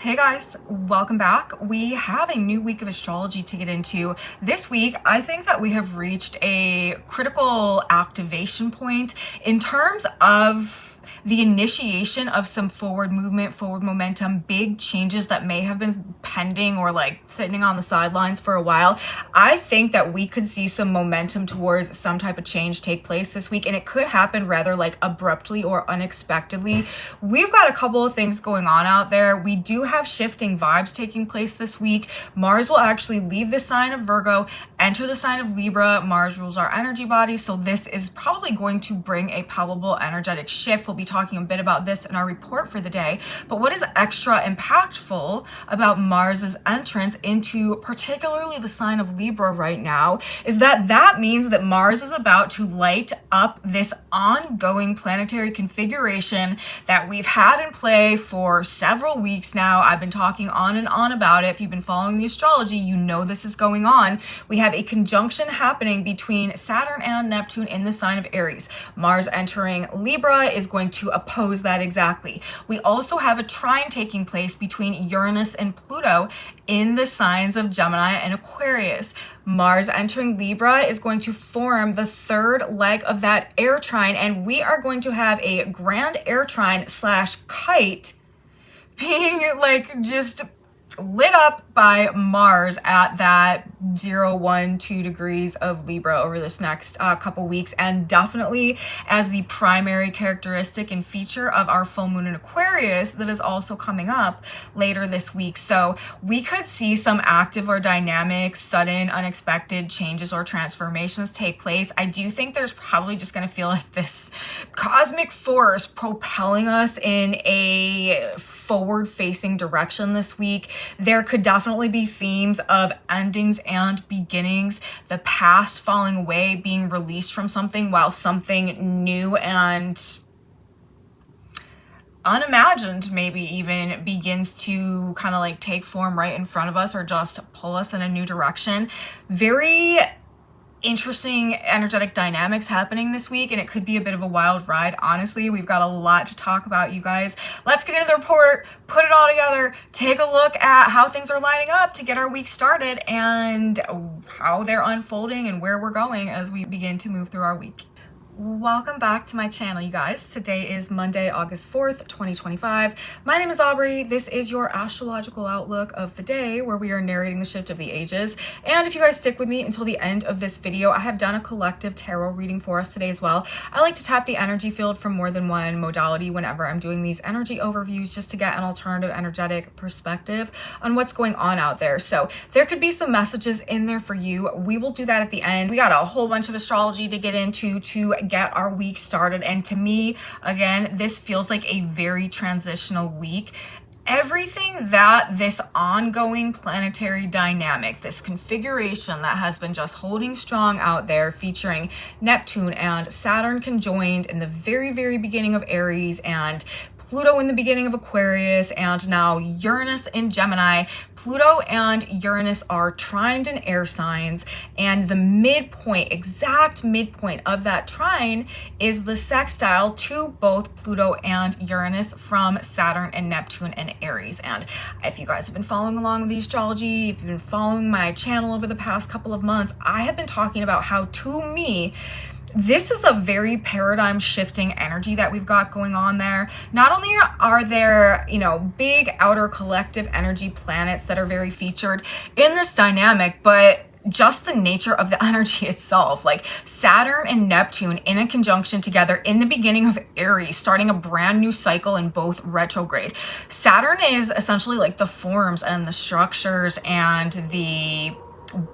Hey guys, welcome back. We have a new week of astrology to get into. This week, I think that we have reached a critical activation point in terms of the initiation of some forward movement, forward momentum, big changes that may have been pending or like sitting on the sidelines for a while. I think that we could see some momentum towards some type of change take place this week, and it could happen rather like abruptly or unexpectedly. We've got a couple of things going on out there. We do have shifting vibes taking place this week. Mars will actually leave the sign of Virgo, enter the sign of Libra. Mars rules our energy body, so this is probably going to bring a palpable energetic shift. We'll be talking a bit about this in our report for the day. But what is extra impactful about Mars's entrance into particularly the sign of Libra right now is that means that Mars is about to light up this ongoing planetary configuration that we've had in play for several weeks now. I've been talking on and on about it. If you've been following the astrology, you know this is going on. We have a conjunction happening between Saturn and Neptune in the sign of Aries. Mars entering Libra is going to oppose that exactly. We also have a trine taking place between Uranus and Pluto in the signs of Gemini and Aquarius. Mars entering Libra is going to form the third leg of that air trine, and we are going to have a grand air trine slash kite being like just lit up by Mars at that 0, 1, 2 degrees of Libra over this next couple weeks, and definitely as the primary characteristic and feature of our full moon in Aquarius that is also coming up later this week. So we could see some active or dynamic, sudden, unexpected changes or transformations take place. I do think there's probably just going to feel like this cosmic force propelling us in a forward-facing direction this week. There could definitely be themes of endings and beginnings, the past falling away, being released from something while something new and unimagined maybe even begins to kind of like take form right in front of us or just pull us in a new direction. Very interesting energetic dynamics happening this week, and it could be a bit of a wild ride. Honestly, we've got a lot to talk about, you guys. Let's get into the report, put it all together, take a look at how things are lining up to get our week started and how they're unfolding and where we're going as we begin to move through our week. Welcome back to my channel, you guys. Today is Monday, August 4th, 2025. My name is Aubrey. This is your astrological outlook of the day where we are narrating the shift of the ages. And if you guys stick with me until the end of this video, I have done a collective tarot reading for us today as well. I like to tap the energy field from more than one modality whenever I'm doing these energy overviews just to get an alternative energetic perspective on what's going on out there. So there could be some messages in there for you. We will do that at the end. We got a whole bunch of astrology to get into to get our week started, and to me, again, this feels like a very transitional week. Everything that this ongoing planetary dynamic, this configuration that has been just holding strong out there, featuring Neptune and Saturn conjoined in the very, very beginning of Aries, and Pluto in the beginning of Aquarius, and now Uranus in Gemini. Pluto and Uranus are trined in air signs, and the midpoint, exact midpoint of that trine is the sextile to both Pluto and Uranus from Saturn and Neptune and Aries. And if you guys have been following along with the astrology, if you've been following my channel over the past couple of months, I have been talking about how, to me, this is a very paradigm shifting energy that we've got going on there. Not only are there, big outer collective energy planets that are very featured in this dynamic, but just the nature of the energy itself, like Saturn and Neptune in a conjunction together in the beginning of Aries, starting a brand new cycle in both retrograde. Saturn is essentially like the forms and the structures and the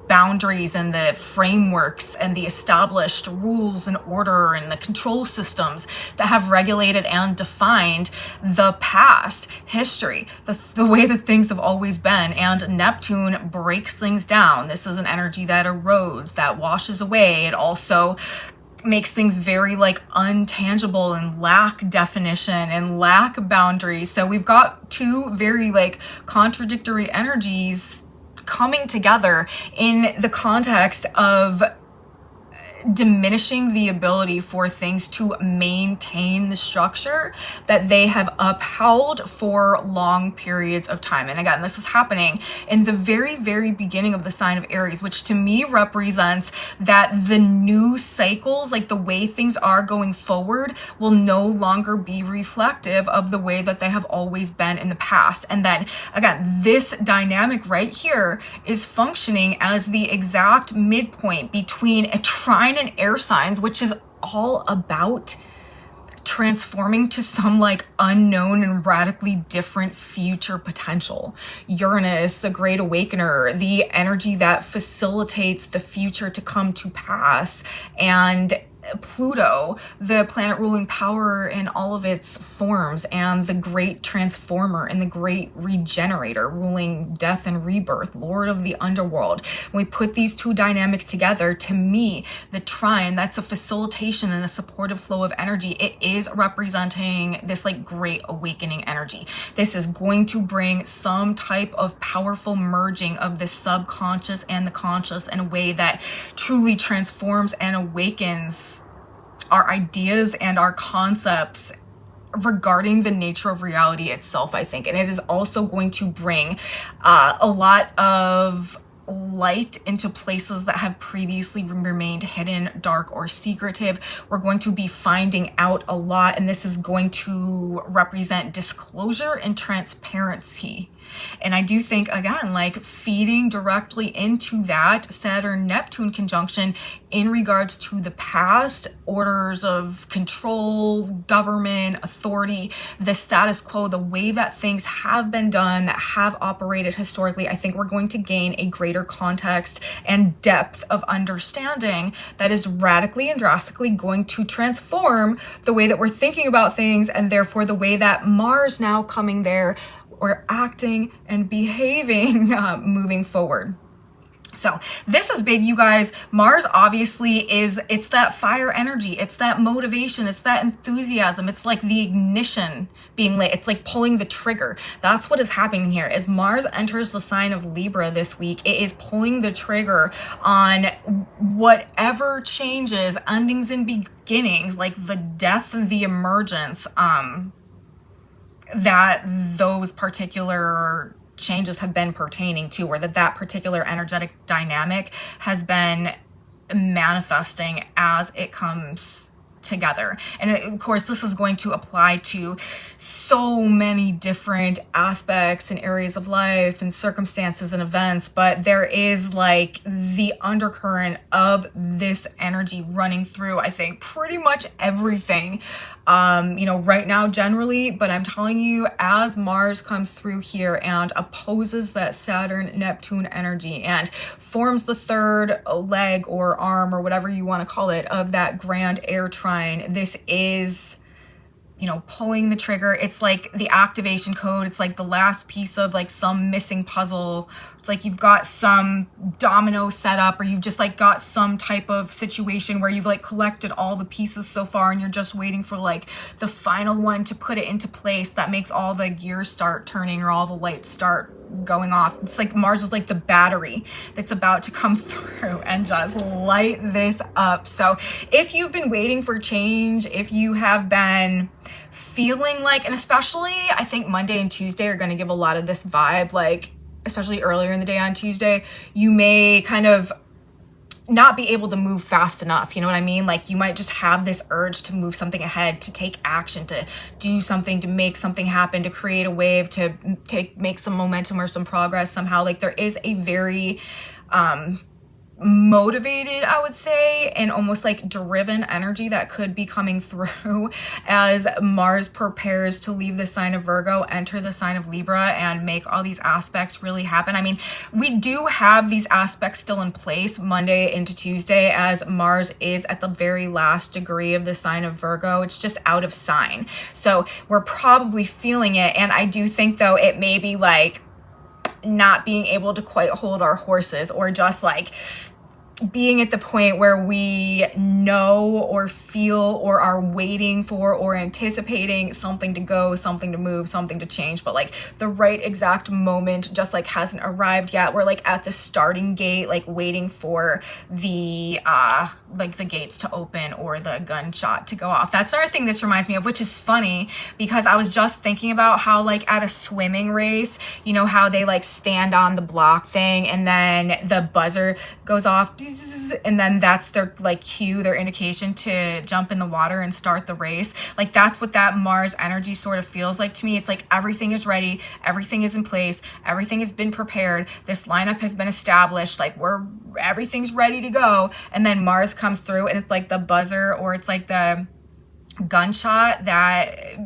boundaries and the frameworks and the established rules and order and the control systems that have regulated and defined the past history, the way that things have always been. And Neptune breaks things down. This is an energy that erodes, that washes away. It also makes things very like untangible and lack definition and lack boundaries. So we've got two very like contradictory energies coming together in the context of diminishing the ability for things to maintain the structure that they have upheld for long periods of time. And again, this is happening in the very, very beginning of the sign of Aries, which to me represents that the new cycles, like the way things are going forward, will no longer be reflective of the way that they have always been in the past. And then again, this dynamic right here is functioning as the exact midpoint between a trine and air signs, which is all about transforming to some like unknown and radically different future potential. Uranus, the great awakener, the energy that facilitates the future to come to pass, and Pluto, the planet ruling power in all of its forms, and the great transformer and the great regenerator ruling death and rebirth, lord of the underworld. When we put these two dynamics together, to me, the trine, that's a facilitation and a supportive flow of energy. It is representing this like great awakening energy. This is going to bring some type of powerful merging of the subconscious and the conscious in a way that truly transforms and awakens our ideas and our concepts regarding the nature of reality itself, I think. And it is also going to bring a lot of light into places that have previously remained hidden, dark, or secretive. We're going to be finding out a lot, and this is going to represent disclosure and transparency. And I do think, again, like feeding directly into that Saturn-Neptune conjunction in regards to the past, orders of control, government, authority, the status quo, the way that things have been done, that have operated historically, I think we're going to gain a greater context and depth of understanding that is radically and drastically going to transform the way that we're thinking about things, and therefore the way that Mars now coming there, or acting and behaving moving forward. So this is big, you guys. Mars obviously it's that fire energy, it's that motivation, it's that enthusiasm, it's like the ignition being lit, it's like pulling the trigger. That's what is happening here. As Mars enters the sign of Libra this week, it is pulling the trigger on whatever changes, endings and beginnings, like the death and the emergence, that those particular changes have been pertaining to, or that particular energetic dynamic has been manifesting as it comes together. And of course, this is going to apply to so many different aspects and areas of life and circumstances and events, but there is like the undercurrent of this energy running through, I think, pretty much everything, right now generally, but I'm telling you, as Mars comes through here and opposes that Saturn-Neptune energy and forms the third leg or arm or whatever you want to call it of that grand air trine, this is, pulling the trigger. It's like the activation code. It's like the last piece of like some missing puzzle. It's like you've got some domino set up, or you've just like got some type of situation where you've like collected all the pieces so far and you're just waiting for like the final one to put it into place that makes all the gears start turning or all the lights start going off. It's like Mars is like the battery that's about to come through and just light this up. So if you've been waiting for change, if you have been feeling like, and especially I think Monday and Tuesday are going to give a lot of this vibe, like especially earlier in the day on Tuesday, you may kind of not be able to move fast enough. You know what I mean? Like you might just have this urge to move something ahead, to take action, to do something, to make something happen, to create a wave, to make some momentum or some progress somehow. Like there is a very motivated, I would say, and almost like driven energy that could be coming through as Mars prepares to leave the sign of Virgo, enter the sign of Libra, and make all these aspects really happen. I mean, we do have these aspects still in place Monday into Tuesday, as Mars is at the very last degree of the sign of Virgo. It's just out of sign. So we're probably feeling it. And I do think though it may be like not being able to quite hold our horses, or just like being at the point where we know or feel or are waiting for or anticipating something to go, something to move, something to change, but like the right exact moment just like hasn't arrived yet. We're like at the starting gate, like waiting for the like the gates to open or the gunshot to go off. That's another thing this reminds me of, which is funny because I was just thinking about how like at a swimming race, you know how they like stand on the block thing and then the buzzer goes off and then that's their like cue, their indication to jump in the water and start the race. Like that's what that Mars energy sort of feels like to me. It's like everything is ready, everything is in place, everything has been prepared, this lineup has been established, like everything's ready to go, and then Mars comes through and it's like the buzzer or it's like the gunshot that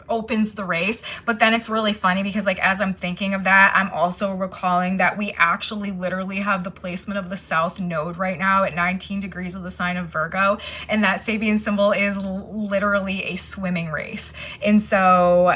opens the race. But then it's really funny because like as I'm thinking of that, I'm also recalling that we actually literally have the placement of the South Node right now at 19 degrees of the sign of Virgo, and that Sabian symbol is literally a swimming race. And so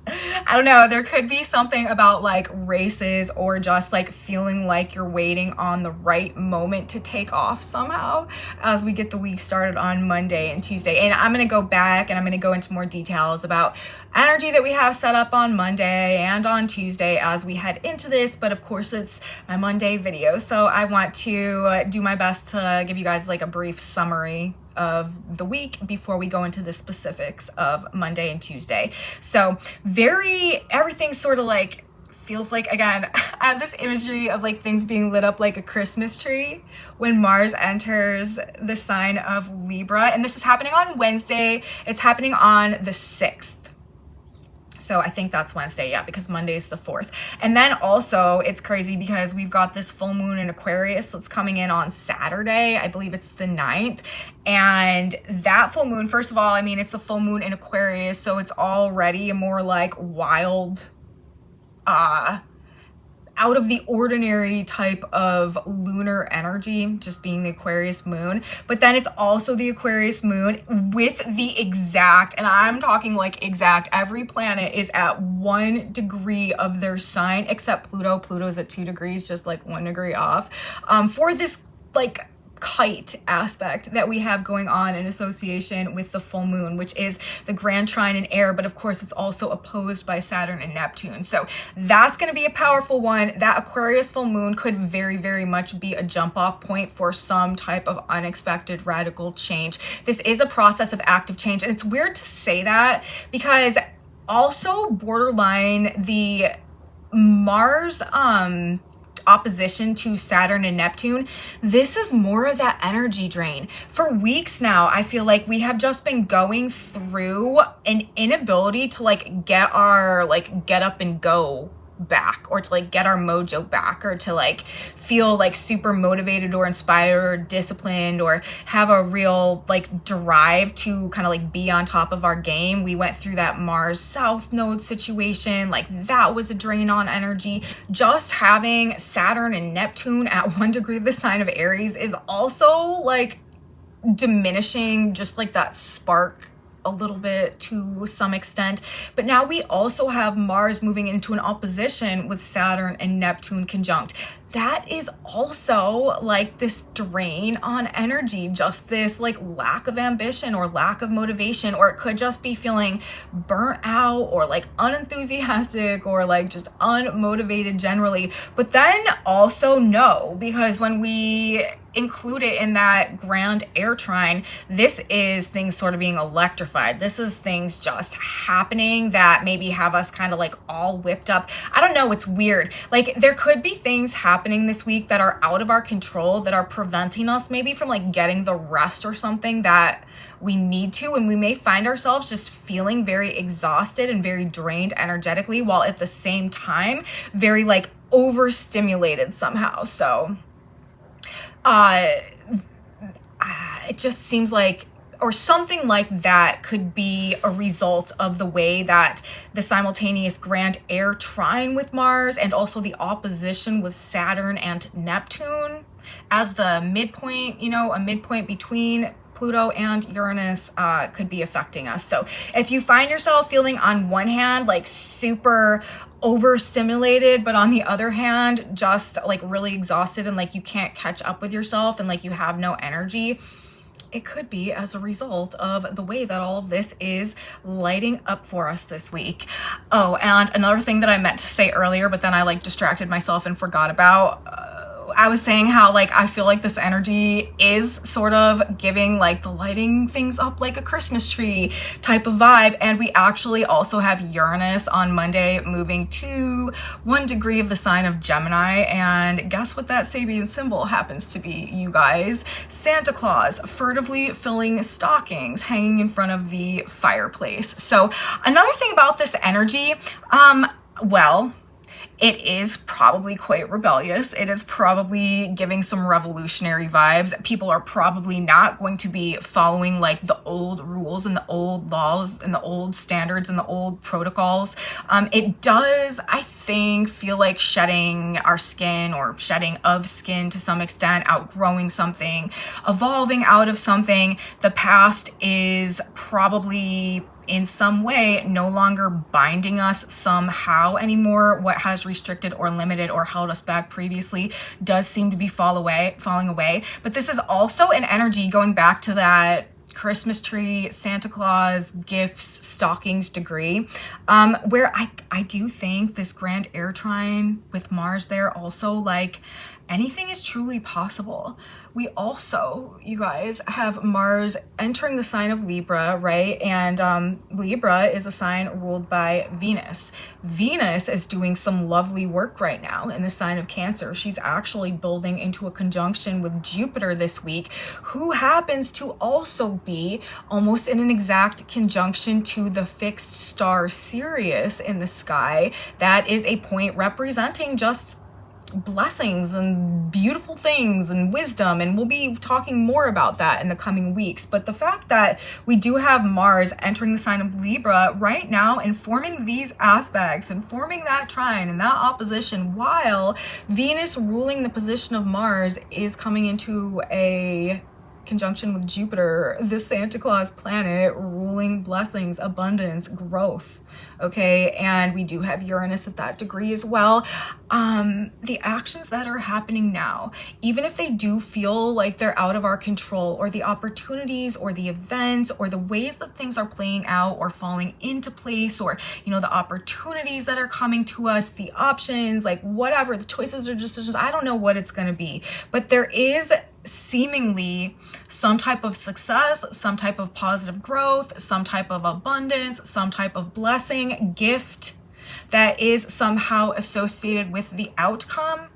I don't know, there could be something about like races or just like feeling like you're waiting on the right moment to take off somehow as we get the week started on Monday and Tuesday. And I'm going to go back and I'm going to go into more details about energy that we have set up on Monday and on Tuesday as we head into this. But of course it's my Monday video, so I want to do my best to give you guys like a brief summary of the week before we go into the specifics of Monday and Tuesday. So everything sort of like feels like, again, I have this imagery of like things being lit up like a Christmas tree when Mars enters the sign of Libra. And this is happening on Wednesday. It's happening on the 6th. So I think that's Wednesday, yeah, because Monday's the 4th. And then also it's crazy because we've got this full moon in Aquarius that's coming in on Saturday. I believe it's the 9th. And that full moon, first of all, I mean, it's a full moon in Aquarius, so it's already a more like wild, out of the ordinary type of lunar energy, just being the Aquarius moon. But then it's also the Aquarius moon with the exact, and I'm talking like exact, every planet is at 1 degree of their sign except Pluto. Pluto's at 2 degrees, just like 1 degree off, for this like Kite aspect that we have going on in association with the full moon, which is the grand trine in air, but of course it's also opposed by Saturn and Neptune. So that's going to be a powerful one. That Aquarius full moon could very, very much be a jump off point for some type of unexpected radical change. This is a process of active change, and it's weird to say that because also borderline the Mars opposition to Saturn and Neptune, this is more of that energy drain. For weeks now, I feel like we have just been going through an inability to like get our like get up and go back, or to like get our mojo back, or to like feel like super motivated or inspired or disciplined or have a real like drive to kind of like be on top of our game. We went through that Mars South Node situation, like that was a drain on energy. Just having Saturn and Neptune at 1 degree of the sign of Aries is also like diminishing just like that spark a little bit to some extent. But now we also have Mars moving into an opposition with Saturn and Neptune conjunct. That is also like this drain on energy, just this like lack of ambition or lack of motivation, or it could just be feeling burnt out or like unenthusiastic or like just unmotivated generally. But then also no, because when we include it in that grand air trine, this is things sort of being electrified. This is things just happening that maybe have us kind of like all whipped up. I don't know, it's weird. Like there could be things happening this week that are out of our control, that are preventing us maybe from like getting the rest or something that we need to, and we may find ourselves just feeling very exhausted and very drained energetically, while at the same time very like overstimulated somehow. So it just seems like, or something like that could be a result of the way that the simultaneous grand air trine with Mars and also the opposition with Saturn and Neptune as the midpoint, you know, a midpoint between Pluto and Uranus could be affecting us. So if you find yourself feeling on one hand like super overstimulated, but on the other hand just like really exhausted and like you can't catch up with yourself and like you have no energy, it could be as a result of the way that all of this is lighting up for us this week. Oh, and another thing that I meant to say earlier, but then I like distracted myself and forgot about, I was saying how like I feel like this energy is sort of giving like the lighting things up like a Christmas tree type of vibe. And we actually also have Uranus on Monday moving to 1 degree of the sign of Gemini. And guess what that Sabian symbol happens to be, you guys? Santa Claus furtively filling stockings hanging in front of the fireplace. So another thing about this energy, well, it is probably quite rebellious. It is probably giving some revolutionary vibes. People are probably not going to be following like the old rules and the old laws and the old standards and the old protocols. It does, I think, feel like shedding our skin or shedding of skin to some extent, outgrowing something, evolving out of something. The past is probably in some way no longer binding us somehow anymore. What has restricted or limited or held us back previously does seem to be falling away. But this is also an energy going back to that Christmas tree, Santa Claus, gifts, stockings degree, where I do think this grand air trine with Mars there also, like, anything is truly possible. We also, you guys, have Mars entering the sign of Libra, right? And Libra is a sign ruled by Venus. Venus is doing some lovely work right now in the sign of Cancer. She's actually building into a conjunction with Jupiter this week, who happens to also be almost in an exact conjunction to the fixed star Sirius in the sky. That is a point representing just blessings and beautiful things and wisdom, and we'll be talking more about that in the coming weeks. But the fact that we do have Mars entering the sign of Libra right now and forming these aspects and forming that trine and that opposition, while Venus ruling the position of Mars is coming into a conjunction with Jupiter, the Santa Claus planet, ruling blessings, abundance, growth. Okay, and we do have Uranus at that degree as well. The actions that are happening now, even if they do feel like they're out of our control, or the opportunities or the events or the ways that things are playing out or falling into place, or, you know, the opportunities that are coming to us, the options, like whatever, the choices or decisions, I don't know what it's going to be, but there is seemingly some type of success, some type of positive growth, some type of abundance, some type of blessing, gift that is somehow associated with the outcome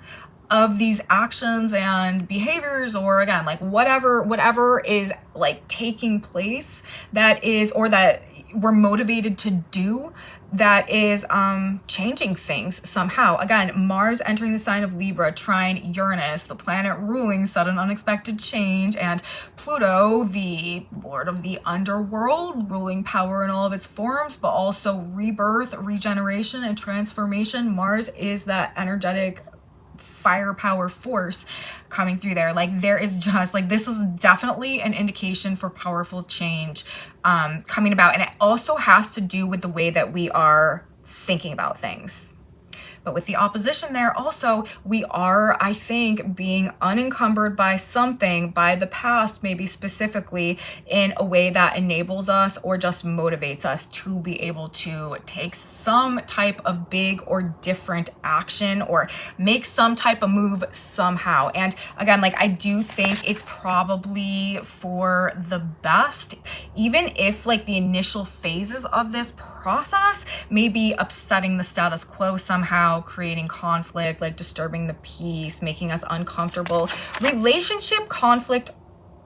of these actions and behaviors, or again, like whatever is like taking place that is, or that we're motivated to do, that is changing things somehow. Again, Mars entering the sign of Libra, trine Uranus, the planet ruling sudden unexpected change, and Pluto, the lord of the underworld, ruling power in all of its forms, but also rebirth, regeneration, and transformation. Mars is that energetic firepower force coming through there. Like, there is just like, this is definitely an indication for powerful change coming about, and it also has to do with the way that we are thinking about things. But with the opposition there also, we are, I think, being unencumbered by something, by the past maybe specifically, in a way that enables us or just motivates us to be able to take some type of big or different action or make some type of move somehow. And again, like, I do think it's probably for the best, even if like the initial phases of this process may be upsetting the status quo somehow, creating conflict, like disturbing the peace, making us uncomfortable. Relationship conflict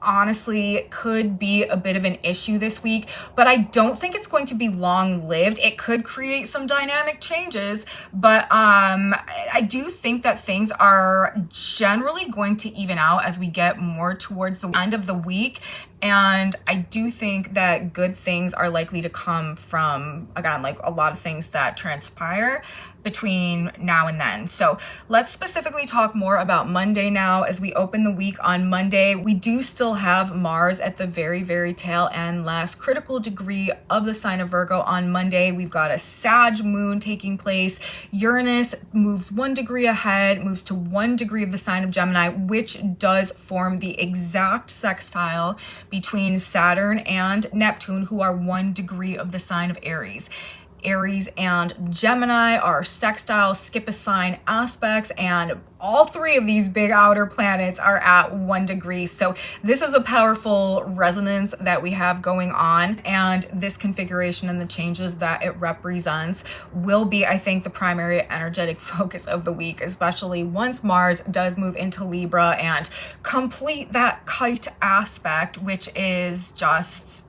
honestly could be a bit of an issue this week, but I don't think it's going to be long-lived. It could create some dynamic changes, but I do think that things are generally going to even out as we get more towards the end of the week. And I do think that good things are likely to come from, again, like a lot of things that transpire between now and then. So let's specifically talk more about Monday now. As we open the week on Monday, we do still have Mars at the very, very tail end, last critical degree of the sign of Virgo on Monday. We've got a Sag moon taking place. Uranus moves 1 degree ahead, moves to 1 degree of the sign of Gemini, which does form the exact sextile between Saturn and Neptune, who are 1 degree of the sign of Aries. Aries and Gemini are sextile, skip a sign aspects, and all 3 of these big outer planets are at 1 degree. So this is a powerful resonance that we have going on, and this configuration and the changes that it represents will be, I think, the primary energetic focus of the week, especially once Mars does move into Libra and complete that Kite aspect, which is just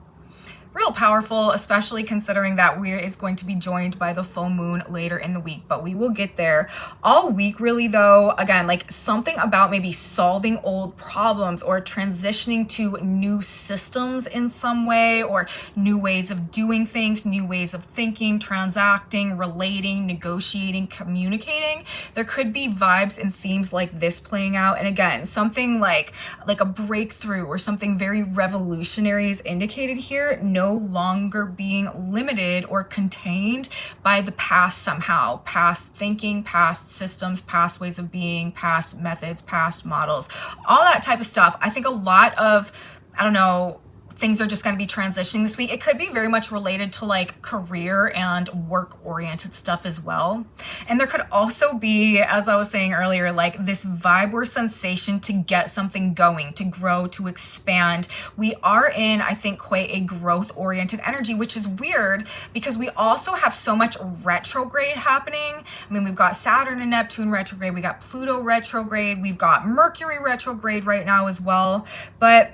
real powerful, especially considering that it's going to be joined by the full moon later in the week, but we will get there. All week really though, again, like something about maybe solving old problems or transitioning to new systems in some way, or new ways of doing things, new ways of thinking, transacting, relating, negotiating, communicating. There could be vibes and themes like this playing out. And again, something like a breakthrough or something very revolutionary is indicated here, no longer being limited or contained by the past somehow. Past thinking, past systems, past ways of being, past methods, past models, all that type of stuff. I think a lot of, I don't know, things are just going to be transitioning this week. It could be very much related to like career and work oriented stuff as well. And there could also be, as I was saying earlier, like this vibe or sensation to get something going, to grow, to expand. We are in, I think, quite a growth oriented energy, which is weird because we also have so much retrograde happening. I mean, we've got Saturn and Neptune retrograde, we got Pluto retrograde, we've got Mercury retrograde right now as well. But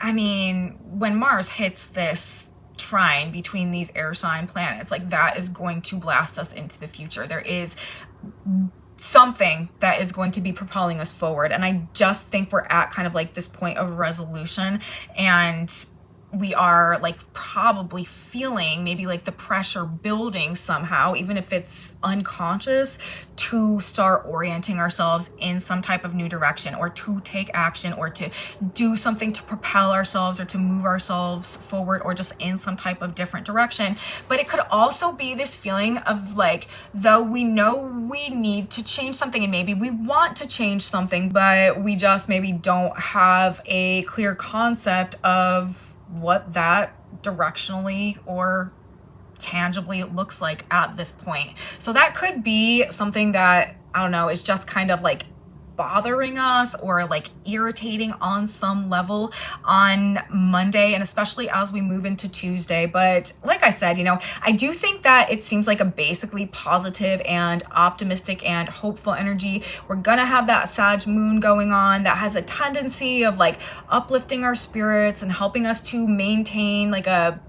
when Mars hits this trine between these air sign planets, like that is going to blast us into the future. There is something that is going to be propelling us forward. And I just think we're at kind of like this point of resolution, and we are like probably feeling maybe like the pressure building somehow, even if it's unconscious, to start orienting ourselves in some type of new direction, or to take action, or to do something to propel ourselves or to move ourselves forward, or just in some type of different direction. But it could also be this feeling of like, though we know we need to change something and maybe we want to change something, but we just maybe don't have a clear concept of what that directionally or tangibly looks like at this point. So that could be something that, I don't know, is just kind of like bothering us or like irritating on some level on Monday, and especially as we move into Tuesday. But like I said, you know, I do think that it seems like a basically positive and optimistic and hopeful energy. We're gonna have that Sag moon going on that has a tendency of like uplifting our spirits and helping us to maintain like a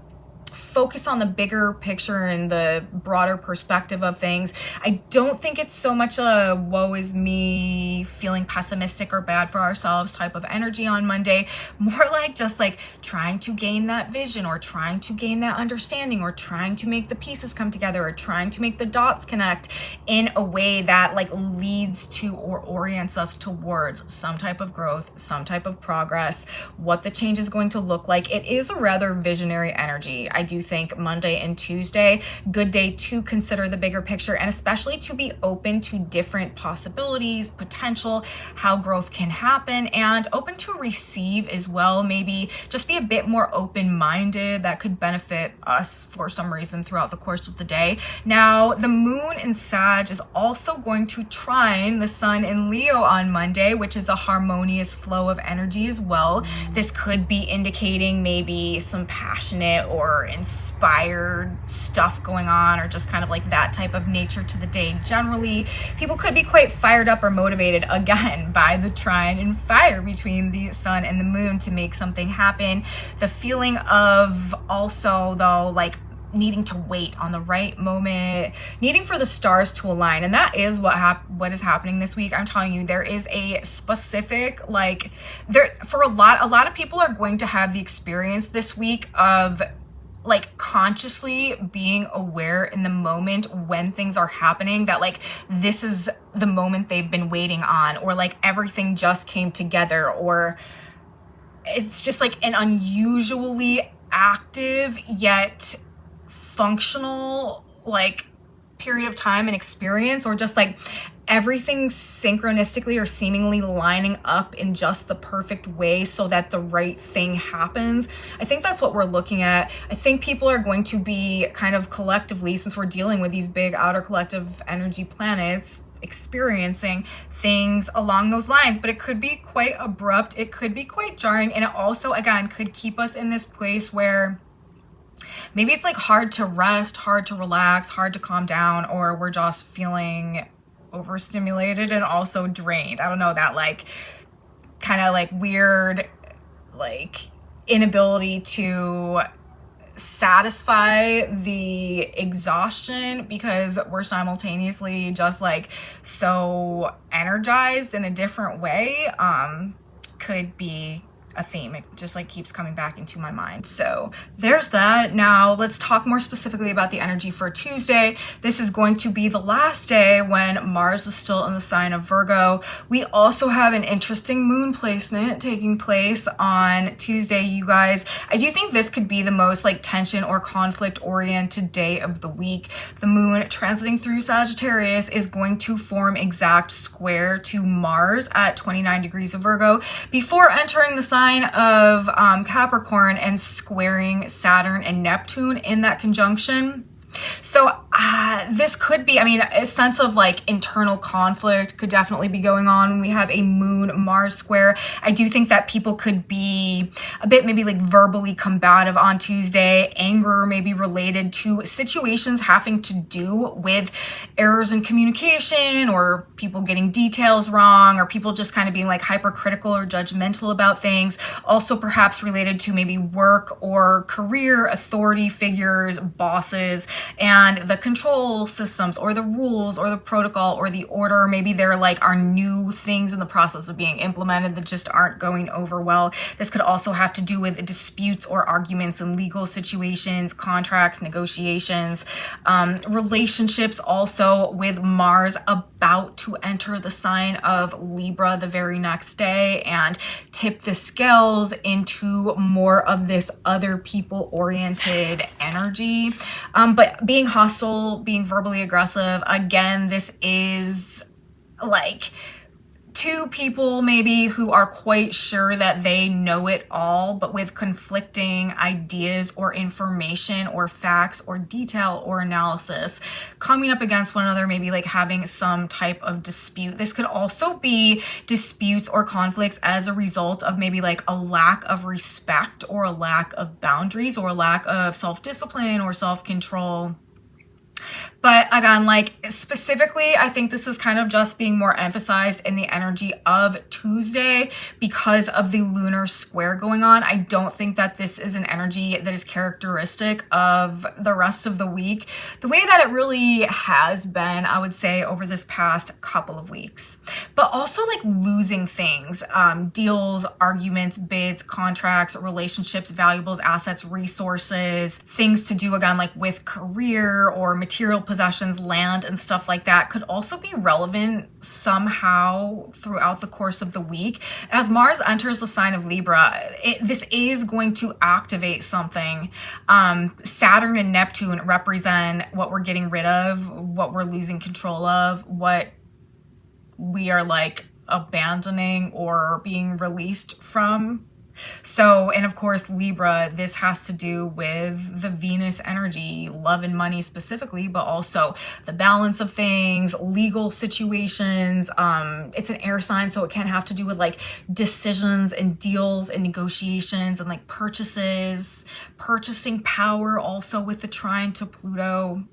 focus on the bigger picture and the broader perspective of things. I don't think it's so much a woe is me, feeling pessimistic or bad for ourselves type of energy on Monday. More like just like trying to gain that vision, or trying to gain that understanding, or trying to make the pieces come together, or trying to make the dots connect in a way that like leads to or orients us towards some type of growth, some type of progress, what the change is going to look like. It is a rather visionary energy. I do think Monday and Tuesday, good day to consider the bigger picture, and especially to be open to different possibilities, potential, how growth can happen, and open to receive as well. Maybe just be a bit more open-minded. That could benefit us for some reason throughout the course of the day. Now, the moon in Sag is also going to trine the sun in Leo on Monday, which is a harmonious flow of energy as well. This could be indicating maybe some passionate or inspired stuff going on, or just kind of like that type of nature to the day. Generally, people could be quite fired up or motivated again by the trine and fire between the sun and the moon to make something happen. The feeling of also though like needing to wait on the right moment, needing for the stars to align. And that is what is happening this week. I'm telling you, there is a specific, like, there for a lot of people are going to have the experience this week of like consciously being aware in the moment when things are happening, that like this is the moment they've been waiting on, or like everything just came together, or it's just like an unusually active yet functional like period of time and experience, or just like everything synchronistically or seemingly lining up in just the perfect way so that the right thing happens. I think that's what we're looking at. I think people are going to be kind of collectively, since we're dealing with these big outer collective energy planets, experiencing things along those lines, but it could be quite abrupt, it could be quite jarring, and it also again could keep us in this place where maybe it's like hard to rest, hard to relax, hard to calm down, or we're just feeling overstimulated and also drained. I don't know, that like kind of like weird like inability to satisfy the exhaustion because we're simultaneously just like so energized in a different way could be a theme. It just like keeps coming back into my mind. So there's that. Now let's talk more specifically about the energy for Tuesday. This is going to be the last day when Mars is still in the sign of Virgo. We also have an interesting moon placement taking place on Tuesday, you guys. I do think this could be the most like tension or conflict oriented day of the week. The moon transiting through Sagittarius is going to form exact square to Mars at 29 degrees of Virgo before entering the sign of Capricorn and squaring Saturn and Neptune in that conjunction. So this could be, I mean, a sense of like internal conflict could definitely be going on when we have a moon Mars square. I do think that people could be a bit maybe like verbally combative on Tuesday. Anger may be related to situations having to do with errors in communication, or people getting details wrong, or people just kind of being like hypercritical or judgmental about things. Also perhaps related to maybe work or career, authority figures, bosses, and the control systems or the rules or the protocol or the order. Maybe there like are new things in the process of being implemented that just aren't going over well. This could also have to do with disputes or arguments in legal situations, contracts, negotiations, relationships, also with Mars about to enter the sign of Libra the very next day and tip the scales into more of this other people oriented energy. But being hostile, being verbally aggressive, again, this is like two people maybe who are quite sure that they know it all, but with conflicting ideas or information or facts or detail or analysis coming up against one another, maybe like having some type of dispute. This could also be disputes or conflicts as a result of maybe like a lack of respect or a lack of boundaries or a lack of self-discipline or self-control. But again, like specifically, I think this is kind of just being more emphasized in the energy of Tuesday because of the lunar square going on. I don't think that this is an energy that is characteristic of the rest of the week, the way that it really has been, I would say, over this past couple of weeks. But also like losing things, deals, arguments, bids, contracts, relationships, valuables, assets, resources, things to do again, like with career or material possessions, land and stuff like that could also be relevant somehow throughout the course of the week. As Mars enters the sign of Libra, this is going to activate something. Saturn and Neptune represent what we're getting rid of, what we're losing control of, what we are like abandoning or being released from. So, and of course, Libra, this has to do with the Venus energy, love and money specifically, but also the balance of things, legal situations. It's an air sign, so it can have to do with like decisions and deals and negotiations and like purchases, purchasing power, also with the trine to Pluto.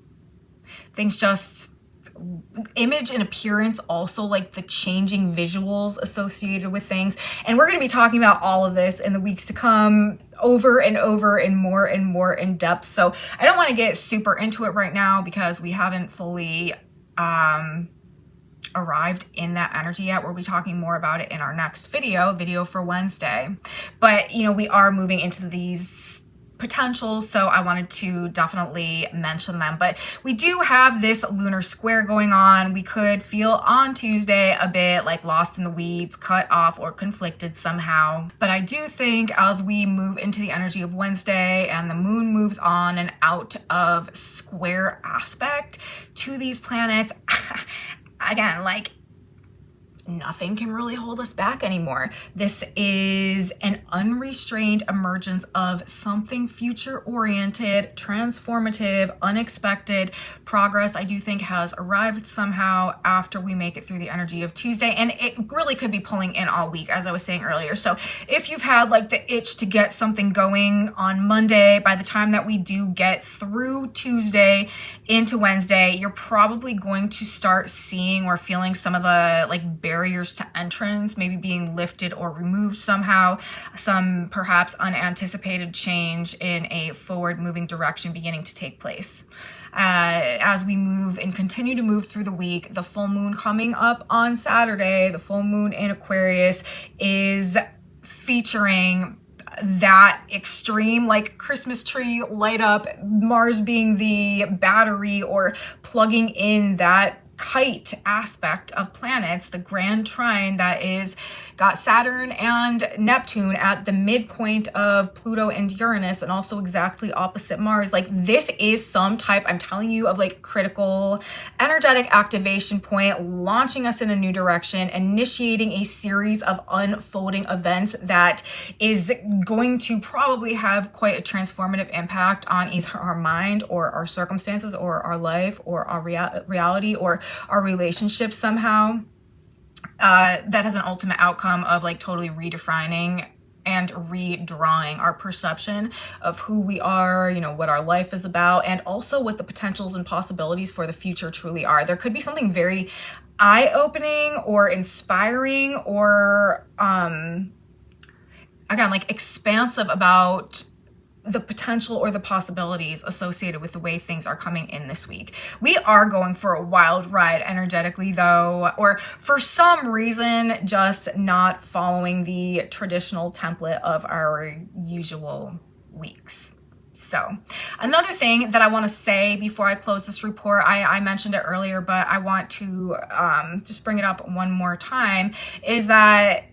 Things just image and appearance, also like the changing visuals associated with things. And we're going to be talking about all of this in the weeks to come, over and over and more in depth. So I don't want to get super into it right now because we haven't fully arrived in that energy yet. We'll be talking more about it in our next video for Wednesday. But you know, we are moving into these potentials, so I wanted to definitely mention them. But we do have this lunar square going on. We could feel on Tuesday a bit like lost in the weeds, cut off, or conflicted somehow. But I do think as we move into the energy of Wednesday and the moon moves on and out of square aspect to these planets, again, like nothing can really hold us back anymore. This is an unrestrained emergence of something future-oriented, transformative, unexpected progress. I do think has arrived somehow after we make it through the energy of Tuesday, and it really could be pulling in all week, as I was saying earlier. So if you've had like the itch to get something going on Monday, by the time that we do get through Tuesday into Wednesday, you're probably going to start seeing or feeling some of the like barriers to entrance maybe being lifted or removed somehow, some perhaps unanticipated change in a forward moving direction beginning to take place. As we move and continue to move through the week, the full moon coming up on Saturday, the full moon in Aquarius, is featuring that extreme like Christmas tree light up, Mars being the battery or plugging in that Kite aspect of planets, the grand trine that is got Saturn and Neptune at the midpoint of Pluto and Uranus, and also exactly opposite Mars. Like this is some type, I'm telling you, of like critical energetic activation point, launching us in a new direction, initiating a series of unfolding events that is going to probably have quite a transformative impact on either our mind or our circumstances or our life or our reality or our relationships somehow. That has an ultimate outcome of like totally redefining and redrawing our perception of who we are, you know, what our life is about, and also what the potentials and possibilities for the future truly are. There could be something very eye-opening or inspiring or again, like expansive about the potential or the possibilities associated with the way things are coming in this week. We are going for a wild ride energetically though, or for some reason just not following the traditional template of our usual weeks. So another thing that I want to say before I close this report, I mentioned it earlier, but I want to just bring it up one more time, is that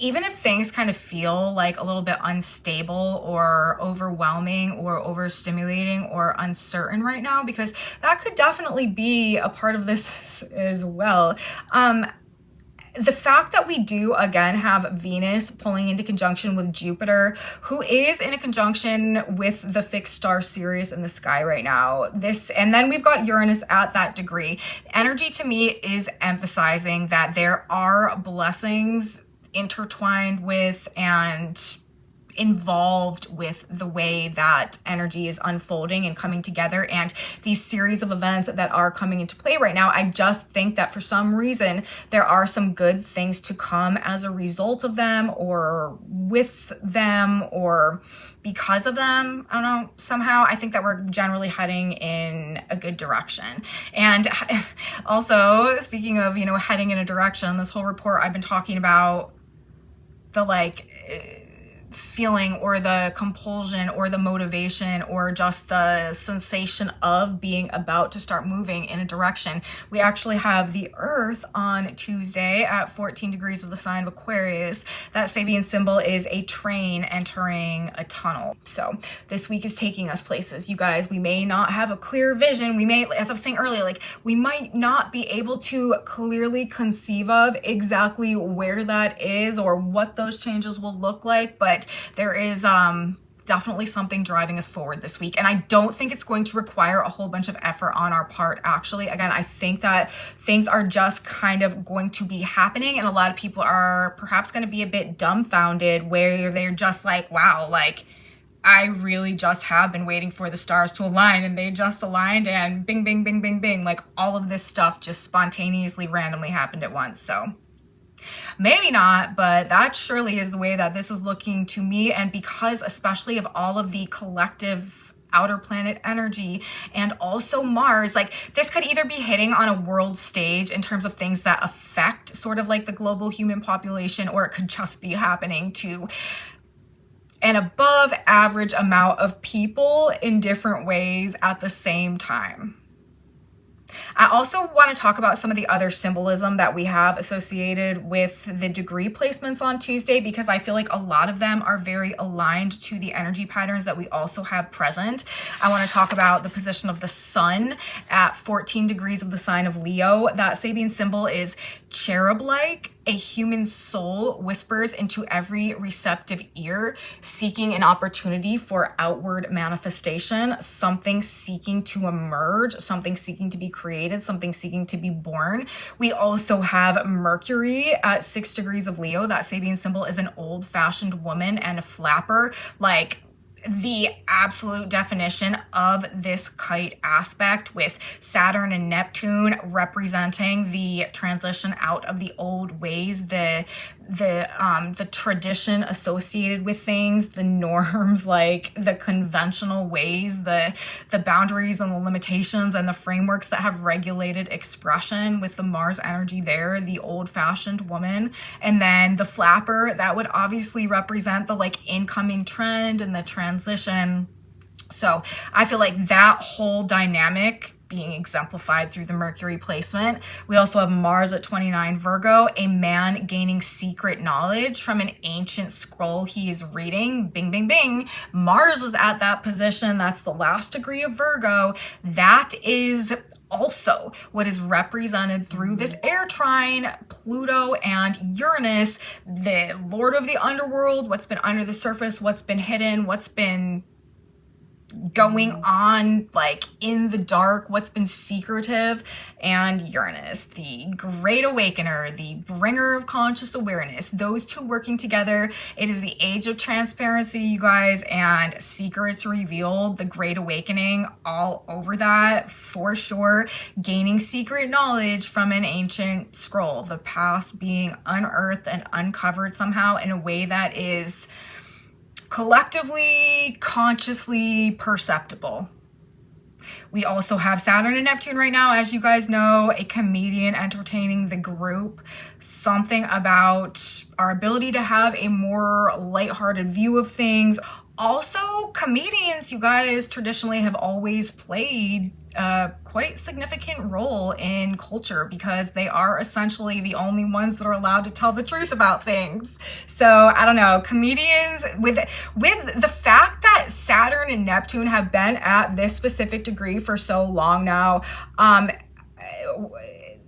even if things kind of feel like a little bit unstable or overwhelming or overstimulating or uncertain right now, because that could definitely be a part of this as well. The fact that we do again have Venus pulling into conjunction with Jupiter, who is in a conjunction with the fixed star Sirius in the sky right now. And then we've got Uranus at that degree. Energy to me is emphasizing that there are blessings intertwined with and involved with the way that energy is unfolding and coming together, and these series of events that are coming into play right now. I just think that for some reason there are some good things to come as a result of them, or with them, or because of them. I don't know, somehow I think that we're generally heading in a good direction. And also, speaking of, you know, heading in a direction, this whole report I've been talking about the like feeling or the compulsion or the motivation or just the sensation of being about to start moving in a direction. We actually have the Earth on Tuesday at 14 degrees of the sign of Aquarius. That Sabian symbol is a train entering a tunnel. So this week is taking us places, you guys. We may not have a clear vision. We may, as I was saying earlier, like we might not be able to clearly conceive of exactly where that is or what those changes will look like, but there is definitely something driving us forward this week. And I don't think it's going to require a whole bunch of effort on our part, actually. Again, I think that things are just kind of going to be happening, and a lot of people are perhaps going to be a bit dumbfounded, where they're just like, wow, like I really just have been waiting for the stars to align, and they just aligned, and bing, bing, bing, bing, bing. Like, all of this stuff just spontaneously, randomly happened at once. So maybe not, but that surely is the way that this is looking to me. And because especially of all of the collective outer planet energy and also Mars, like, this could either be hitting on a world stage in terms of things that affect sort of like the global human population, or it could just be happening to an above average amount of people in different ways at the same time. I also want to talk about some of the other symbolism that we have associated with the degree placements on Tuesday, because I feel like a lot of them are very aligned to the energy patterns that we also have present. I want to talk about the position of the sun at 14 degrees of the sign of Leo. That Sabian symbol is cherub-like. A human soul whispers into every receptive ear, seeking an opportunity for outward manifestation, something seeking to emerge, something seeking to be created, something seeking to be born. We also have Mercury at 6 degrees of Leo. That Sabian symbol is an old-fashioned woman and a flapper, like the absolute definition of this kite aspect, with Saturn and Neptune representing the transition out of the old ways, the tradition associated with things, the norms, like the conventional ways, the boundaries and the limitations and the frameworks that have regulated expression, with the Mars energy there, the old-fashioned woman. And then the flapper, that would obviously represent the like incoming trend and the transition. So I feel like that whole dynamic being exemplified through the Mercury placement. We also have Mars at 29 Virgo, a man gaining secret knowledge from an ancient scroll he is reading. Bing, bing, bing. Mars is at that position. That's the last degree of Virgo. That is also what is represented through this air trine, Pluto and Uranus, the lord of the underworld, what's been under the surface, what's been hidden, what's been going on like in the dark, what's been secretive, and Uranus, the great awakener, the bringer of conscious awareness. Those two working together, it is the age of transparency, you guys, and secrets revealed, the great awakening all over that for sure. Gaining secret knowledge from an ancient scroll, the past being unearthed and uncovered somehow in a way that is collectively, consciously perceptible. We also have Saturn and Neptune right now, as you guys know, a comedian entertaining the group. Something about our ability to have a more lighthearted view of things. Also, comedians, you guys, traditionally have always played a quite significant role in culture, because they are essentially the only ones that are allowed to tell the truth about things. So I don't know, comedians, with the fact that Saturn and Neptune have been at this specific degree for so long now,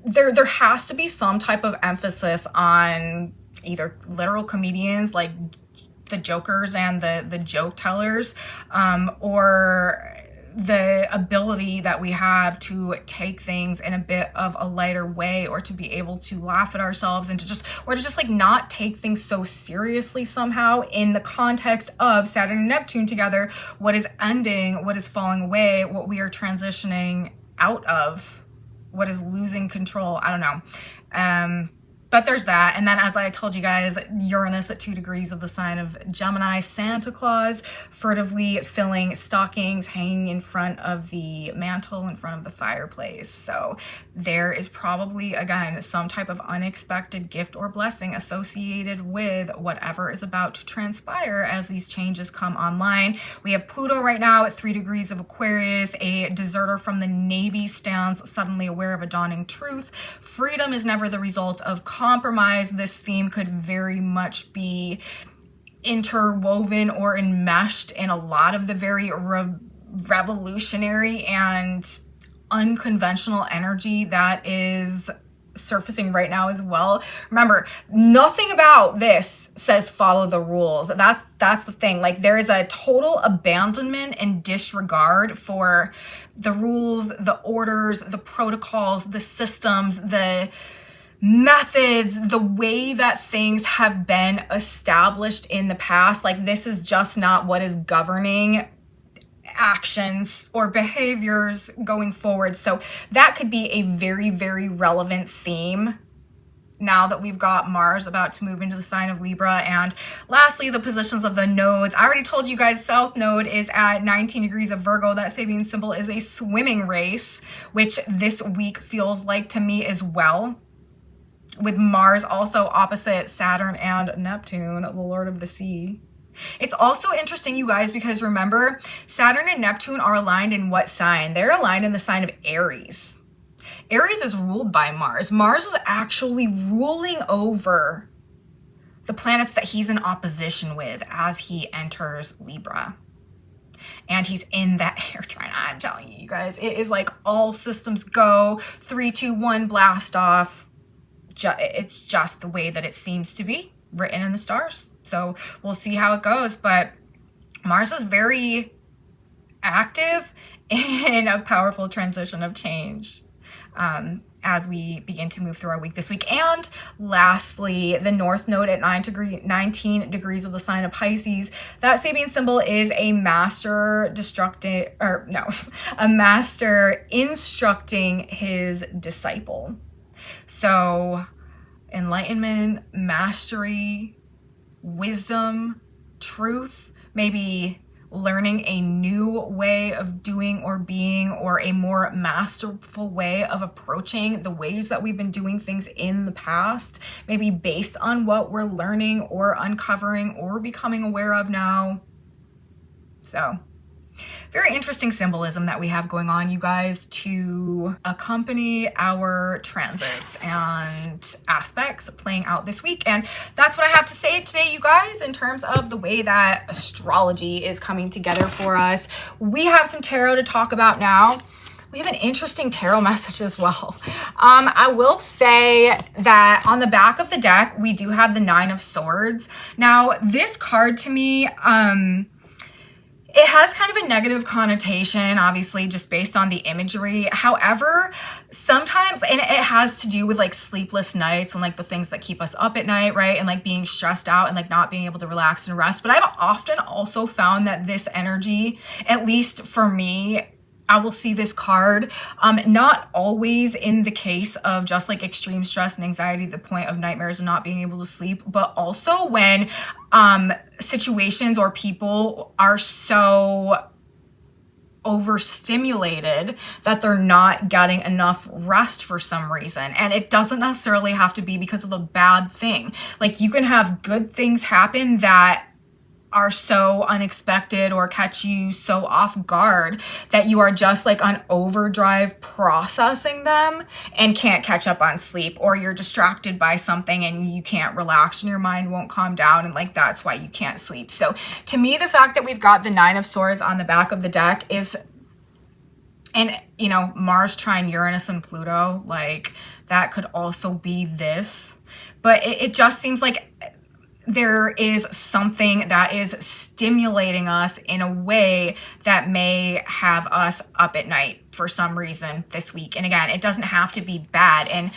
there has to be some type of emphasis on either literal comedians like the jokers and the joke tellers, or the ability that we have to take things in a bit of a lighter way, or to be able to laugh at ourselves and to just like not take things so seriously somehow in the context of Saturn and Neptune together. What is ending, what is falling away, what we are transitioning out of, what is losing control. I don't know. But there's that. And then, as I told you guys, Uranus at 2 degrees of the sign of Gemini, Santa Claus furtively filling stockings, hanging in front of the mantle, in front of the fireplace. So there is probably, again, some type of unexpected gift or blessing associated with whatever is about to transpire as these changes come online. We have Pluto right now at 3 degrees of Aquarius. A deserter from the Navy stands suddenly aware of a dawning truth. Freedom is never the result of compromise. This theme could very much be interwoven or enmeshed in a lot of the very revolutionary and unconventional energy that is surfacing right now as well. Remember, nothing about this says follow the rules. That's the thing. Like, there is a total abandonment and disregard for the rules, the orders, the protocols, the systems, the methods, the way that things have been established in the past. Like, this is just not what is governing actions or behaviors going forward. So that could be a very, very relevant theme now that we've got Mars about to move into the sign of Libra. And lastly, the positions of the nodes. I already told you guys, South Node is at 19 degrees of Virgo. That Sabian symbol is a swimming race, which this week feels like to me as well, with Mars also opposite Saturn and Neptune, the Lord of the Sea. It's also interesting, you guys, because remember, Saturn and Neptune are aligned in what sign? They're aligned in the sign of Aries. Aries is ruled by Mars. Mars is actually ruling over the planets that he's in opposition with as he enters Libra. And he's in that air trine. I'm telling you, you guys, it is like all systems go, 3, 2, 1, blast off. It's just the way that it seems to be written in the stars. So we'll see how it goes. But Mars is very active in a powerful transition of change as we begin to move through our week this week. And lastly, the North Node at 19 degrees of the sign of Pisces. That Sabian symbol is a master a master instructing his disciple. So enlightenment, mastery, wisdom, truth, maybe learning a new way of doing or being, or a more masterful way of approaching the ways that we've been doing things in the past, maybe based on what we're learning or uncovering or becoming aware of now. So very interesting symbolism that we have going on, you guys, to accompany our transits and aspects playing out this week. And that's what I have to say today, you guys, in terms of the way that astrology is coming together for us. We have some tarot to talk about now. We have an interesting tarot message as well. I will say that on the back of the deck, we do have the 9 of Swords. Now, this card to me, it has kind of a negative connotation, obviously, just based on the imagery. However, sometimes, and it has to do with like sleepless nights and like the things that keep us up at night, right? And like being stressed out and like not being able to relax and rest. But I've often also found that this energy, at least for me, I will see this card, not always in the case of just like extreme stress and anxiety, the point of nightmares and not being able to sleep, but also when situations or people are so overstimulated that they're not getting enough rest for some reason. And it doesn't necessarily have to be because of a bad thing. Like, you can have good things happen that are so unexpected or catch you so off guard that you are just like on overdrive processing them and can't catch up on sleep, or you're distracted by something and you can't relax and your mind won't calm down, and like that's why you can't sleep. So to me, the fact that we've got the 9 of Swords on the back of the deck is, and you know, Mars trine Uranus and Pluto, like that could also be this, but it just seems like there is something that is stimulating us in a way that may have us up at night for some reason this week. And again, it doesn't have to be bad. And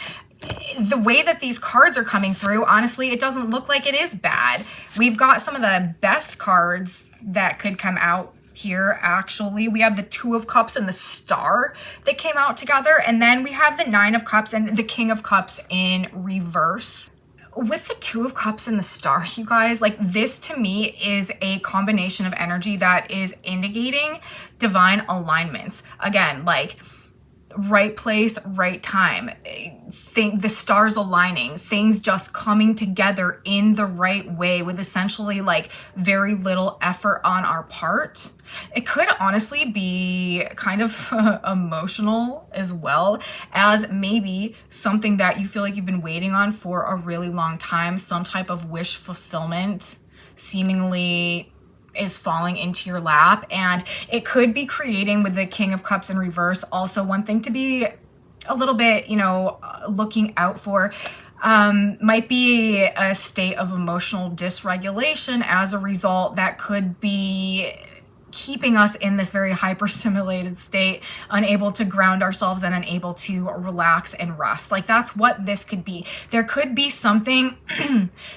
the way that these cards are coming through, honestly, it doesn't look like it is bad. We've got some of the best cards that could come out here. Actually, we have the 2 of Cups and the Star that came out together. And then we have the 9 of Cups and the King of Cups in reverse. With the 2 of Cups and the Star, you guys, like this to me is a combination of energy that is indicating divine alignments. Again, like right place, right time, the stars aligning, things just coming together in the right way with essentially like very little effort on our part. It could honestly be kind of emotional as well, as maybe something that you feel like you've been waiting on for a really long time, some type of wish fulfillment seemingly is falling into your lap. And it could be creating, with the King of Cups in reverse, also one thing to be a little bit, you know, looking out for. Might be a state of emotional dysregulation as a result that could be keeping us in this very hyperstimulated state, unable to ground ourselves and unable to relax and rest. Like that's what this could be. There could be something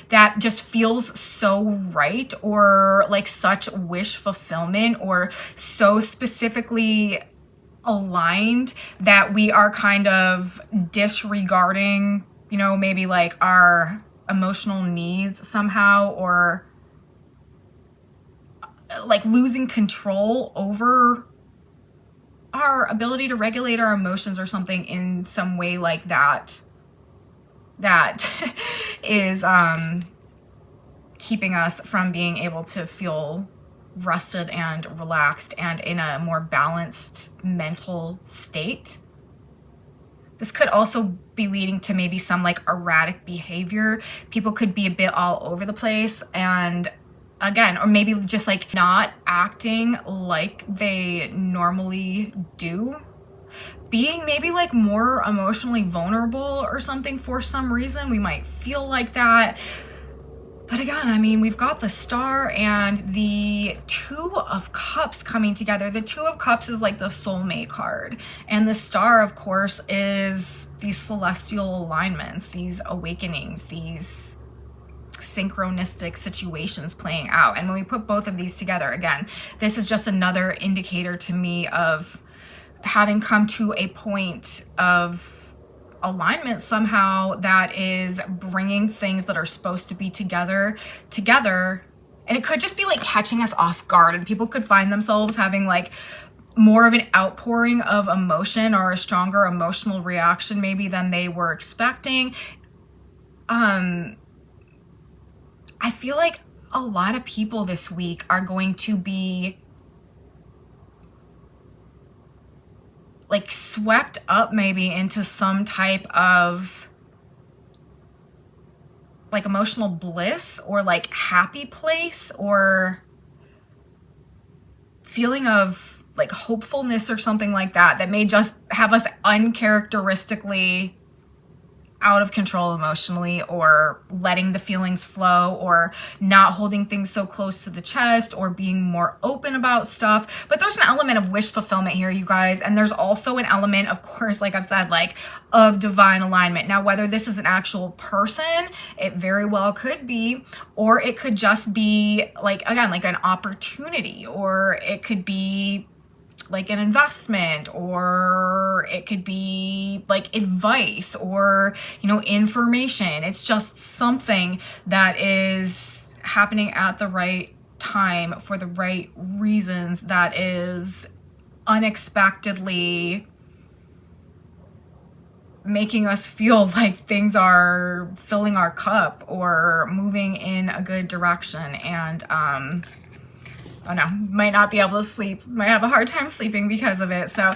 that just feels so right, or like such wish fulfillment, or so specifically aligned that we are kind of disregarding, you know, maybe like our emotional needs somehow, or like losing control over our ability to regulate our emotions or something in some way like that, that is keeping us from being able to feel rested and relaxed and in a more balanced mental state. This could also be leading to maybe some like erratic behavior. People could be a bit all over the place, and again, or maybe just like not acting like they normally do. Being maybe like more emotionally vulnerable or something for some reason. We might feel like that. But again, I mean, we've got the Star and the Two of Cups coming together. The Two of Cups is like the soulmate card. And the Star, of course, is these celestial alignments, these awakenings, these synchronistic situations playing out. And when we put both of these together, again, this is just another indicator to me of having come to a point of alignment somehow that is bringing things that are supposed to be together. And it could just be like catching us off guard, and people could find themselves having like more of an outpouring of emotion or a stronger emotional reaction maybe than they were expecting. I feel like a lot of people this week are going to be like swept up maybe into some type of like emotional bliss or like happy place or feeling of like hopefulness or something like that, that may just have us uncharacteristically out of control emotionally, or letting the feelings flow, or not holding things so close to the chest, or being more open about stuff. But there's an element of wish fulfillment here, you guys. And there's also an element, of course, like I've said, like of divine alignment. Now, whether this is an actual person, it very well could be, or it could just be like, again, like an opportunity, or it could be like an investment, or it could be like advice, or, you know, information. It's just something that is happening at the right time for the right reasons, that is unexpectedly making us feel like things are filling our cup or moving in a good direction. And oh no, might not be able to sleep, might have a hard time sleeping because of it. So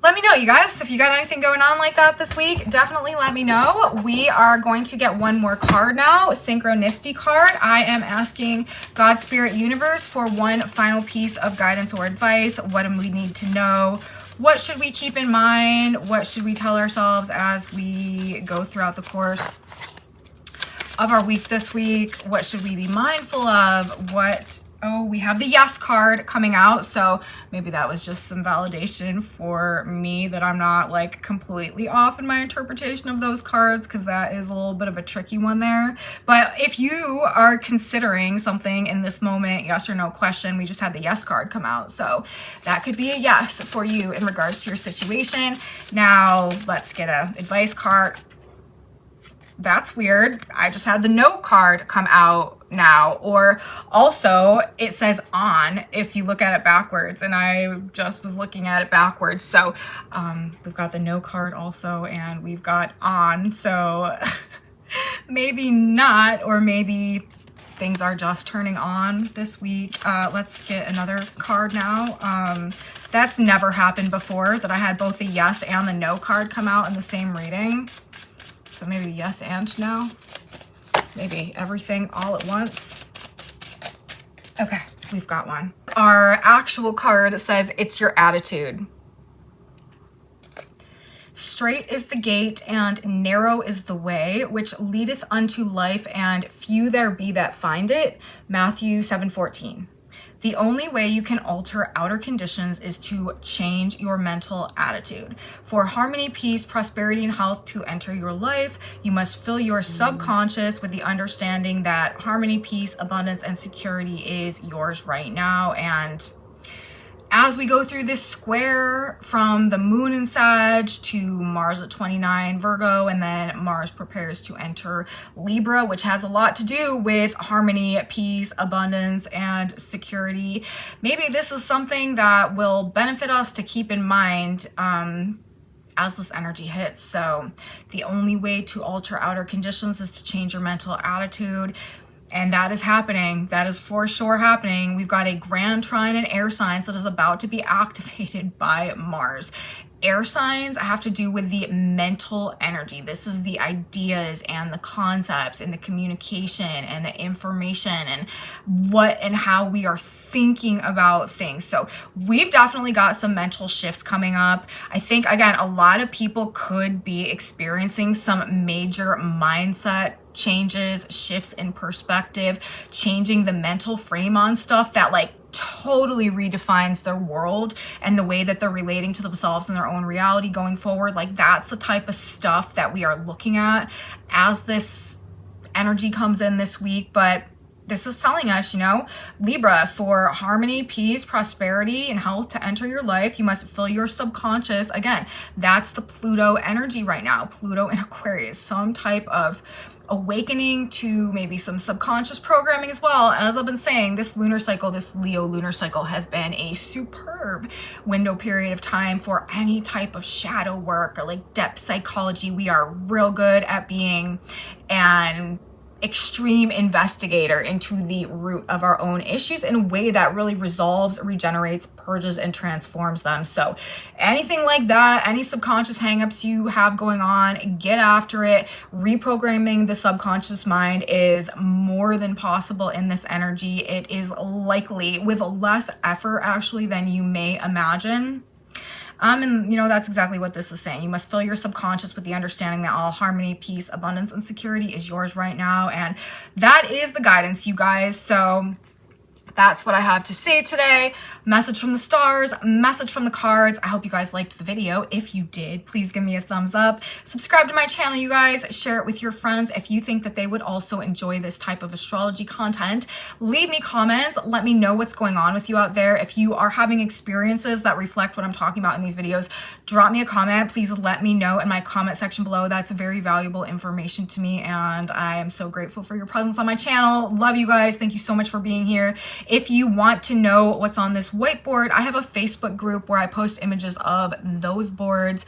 let me know, you guys, if you got anything going on like that this week, definitely let me know. We are going to get one more card now, a synchronicity card. I am asking God, Spirit, Universe for one final piece of guidance or advice. What do we need to know? What should we keep in mind? What should we tell ourselves as we go throughout the course of our week this week? What should we be mindful of? Oh, we have the Yes card coming out, so maybe that was just some validation for me that I'm not like completely off in my interpretation of those cards, because that is a little bit of a tricky one there. But if you are considering something in this moment, yes or no question, we just had the Yes card come out, so that could be a yes for you in regards to your situation. Now let's get a advice card. That's weird. I just had the No card come out now, or also it says on if you look at it backwards, and I just was looking at it backwards. So we've got the No card also, and we've got on, so maybe not, or maybe things are just turning on this week. Let's get another card now. That's never happened before, that I had both the Yes and the No card come out in the same reading. So maybe yes and no. Maybe everything all at once. Okay, we've got one. Our actual card says, it's your attitude. Straight is the gate and narrow is the way, which leadeth unto life, and few there be that find it. Matthew 7:14. The only way you can alter outer conditions is to change your mental attitude. For harmony, peace, prosperity, and health to enter your life, you must fill your subconscious with the understanding that harmony, peace, abundance, and security is yours right now. And as we go through this square from the moon in Sag to Mars at 29 Virgo, and then Mars prepares to enter Libra, which has a lot to do with harmony, peace, abundance, and security. Maybe this is something that will benefit us to keep in mind as this energy hits. So the only way to alter outer conditions is to change your mental attitude. And that is happening. That is for sure happening. We've got a grand trine in air signs that is about to be activated by Mars. Air signs have to do with the mental energy. This is the ideas and the concepts and the communication and the information and what and how we are thinking about things. So we've definitely got some mental shifts coming up. I think, again, a lot of people could be experiencing some major mindset changes, shifts in perspective, changing the mental frame on stuff that like totally redefines their world and the way that they're relating to themselves and their own reality going forward. Like that's the type of stuff that we are looking at as this energy comes in this week. But this is telling us, you know, Libra, for harmony, peace, prosperity, and health to enter your life, you must fill your subconscious. Again, that's the Pluto energy right now. Pluto in Aquarius, some type of awakening to maybe some subconscious programming as well. As I've been saying, this lunar cycle, this Leo lunar cycle has been a superb window period of time for any type of shadow work or like depth psychology. We are real good at being an extreme investigator into the root of our own issues in a way that really resolves, regenerates, purges, and transforms them. So anything like that, any subconscious hangups you have going on, get after it. Reprogramming the subconscious mind is more than possible in this energy. It is likely with less effort actually than you may imagine. And you know, that's exactly what this is saying. You must fill your subconscious with the understanding that all harmony, peace, abundance, and security is yours right now. And that is the guidance, you guys. So that's what I have to say today. Message from the stars, message from the cards. I hope you guys liked the video. If you did, please give me a thumbs up. Subscribe to my channel, you guys. Share it with your friends if you think that they would also enjoy this type of astrology content. Leave me comments. Let me know what's going on with you out there. If you are having experiences that reflect what I'm talking about in these videos, drop me a comment. Please let me know in my comment section below. That's very valuable information to me, and I am so grateful for your presence on my channel. Love you guys. Thank you so much for being here. If you want to know what's on this whiteboard, I have a Facebook group where I post images of those boards.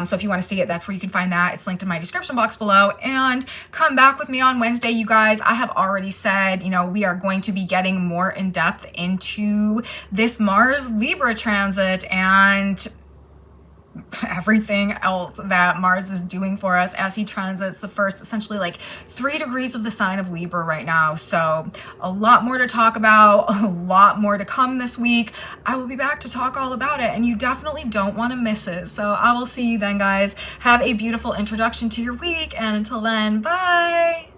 So if you want to see it, that's where you can find that. It's linked in my description box below. And come back with me on Wednesday, you guys. I have already said, you know, we are going to be getting more in depth into this Mars Libra transit and everything else that Mars is doing for us as he transits the first essentially like 3 degrees of the sign of Libra right now. So a lot more to talk about, a lot more to come this week. I will be back to talk all about it, and you definitely don't want to miss it. So I will see you then, guys. Have a beautiful introduction to your week, and until then, bye.